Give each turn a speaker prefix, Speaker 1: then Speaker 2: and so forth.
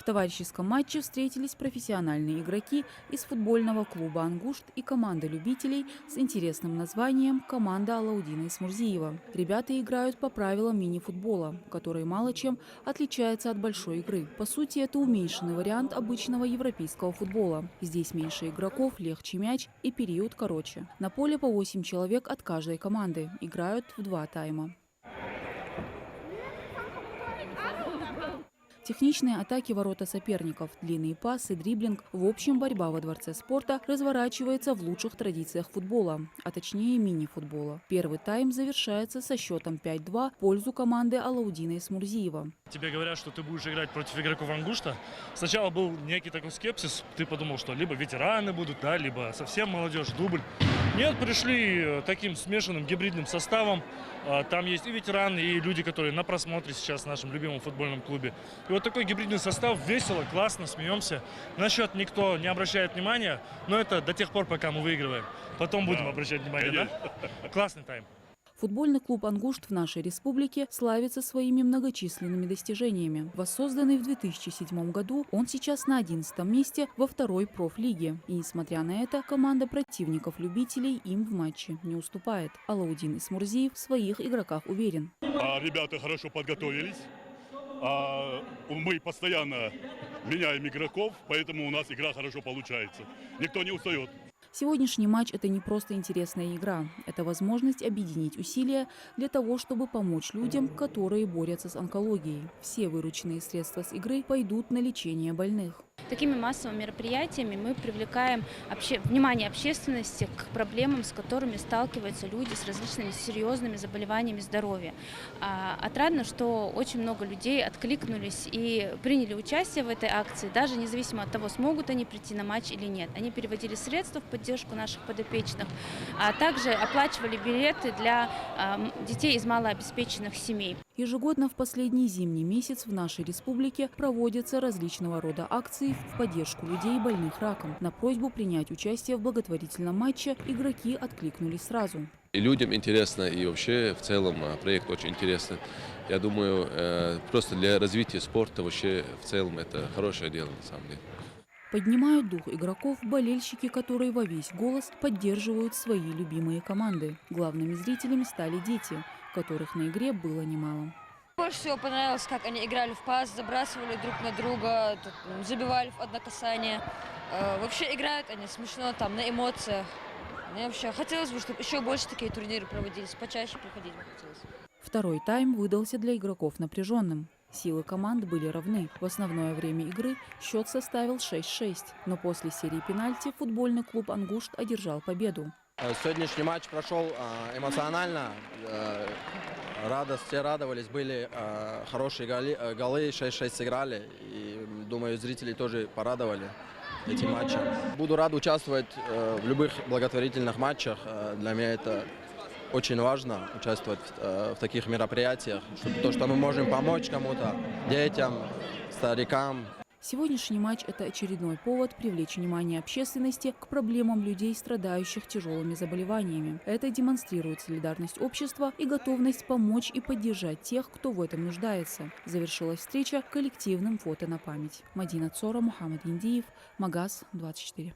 Speaker 1: В товарищеском матче встретились профессиональные игроки из футбольного клуба «Ангушт» и команда любителей с интересным названием «Команда Алаудина Исмурзиева». Ребята играют по правилам мини-футбола, который мало чем отличается от большой игры. По сути, это уменьшенный вариант обычного европейского футбола. Здесь меньше игроков, легче мяч и период короче. На поле по 8 человек от каждой команды. Играют в 2 тайма. Техничные атаки ворота соперников, длинные пасы, дриблинг. В общем, борьба во дворце спорта разворачивается в лучших традициях футбола, а точнее мини-футбола. Первый тайм завершается со счетом 5-2 в пользу команды Алаудина Исмурзиева.
Speaker 2: Тебе говорят, что ты будешь играть против игроков «Ангушта». Сначала был некий такой скепсис. Ты подумал, что либо ветераны будут, да, либо совсем молодежь, дубль. Нет, пришли таким смешанным гибридным составом. Там есть и ветераны, и люди, которые на просмотре сейчас в нашем любимом футбольном клубе. И вот такой гибридный состав, весело, классно, смеемся. На счет никто не обращает внимания, но это до тех пор, пока мы выигрываем. Потом будем обращать внимание, да? Классный тайм.
Speaker 1: Футбольный клуб «Ангушт» в нашей республике славится своими многочисленными достижениями. Воссозданный в 2007 году, он сейчас на 11-м месте во второй профлиге. И несмотря на это, команда противников-любителей им в матче не уступает. Алаудин Исмурзиев в своих игроках уверен.
Speaker 3: Ребята хорошо подготовились. Мы постоянно меняем игроков, поэтому у нас игра хорошо получается. Никто не устает.
Speaker 1: Сегодняшний матч – это не просто интересная игра. Это возможность объединить усилия для того, чтобы помочь людям, которые борются с онкологией. Все вырученные средства с игры пойдут на лечение больных.
Speaker 4: Такими массовыми мероприятиями мы привлекаем внимание общественности к проблемам, с которыми сталкиваются люди с различными серьезными заболеваниями здоровья. Отрадно, что очень много людей откликнулись и приняли участие в этой акции, даже независимо от того, смогут они прийти на матч или нет. Они переводили средства в поддержку наших подопечных, а также оплачивали билеты для детей из малообеспеченных семей.
Speaker 1: Ежегодно в последний зимний месяц в нашей республике проводятся различного рода акции в поддержку людей, больных раком. На просьбу принять участие в благотворительном матче игроки откликнулись сразу.
Speaker 5: И людям интересно, и вообще в целом проект очень интересный. Я думаю, просто для развития спорта вообще в целом это хорошее дело на самом деле.
Speaker 1: Поднимают дух игроков болельщики, которые во весь голос поддерживают свои любимые команды. Главными зрителями стали дети, которых на игре было немало.
Speaker 6: Больше всего понравилось, как они играли в пас, забрасывали друг на друга, забивали в одно касание. Вообще играют они смешно, там, на эмоциях. Мне вообще хотелось бы, чтобы еще больше такие турниры проводились, почаще приходить бы хотелось.
Speaker 1: Второй тайм выдался для игроков напряженным. Силы команд были равны. В основное время игры счет составил 6-6. Но после серии пенальти футбольный клуб «Ангушт» одержал победу.
Speaker 7: Сегодняшний матч прошел эмоционально. Все радовались, были хорошие голы, 6-6 сыграли. И, думаю, зрители тоже порадовали этим матчем. Буду рад участвовать в любых благотворительных матчах. Для меня это очень важно участвовать в таких мероприятиях, что мы можем помочь кому-то, детям, старикам.
Speaker 1: Сегодняшний матч – это очередной повод привлечь внимание общественности к проблемам людей, страдающих тяжелыми заболеваниями. Это демонстрирует солидарность общества и готовность помочь и поддержать тех, кто в этом нуждается. Завершилась встреча коллективным фото на память. Мадина Цора, Мухаммад Индиев, Магаз 24.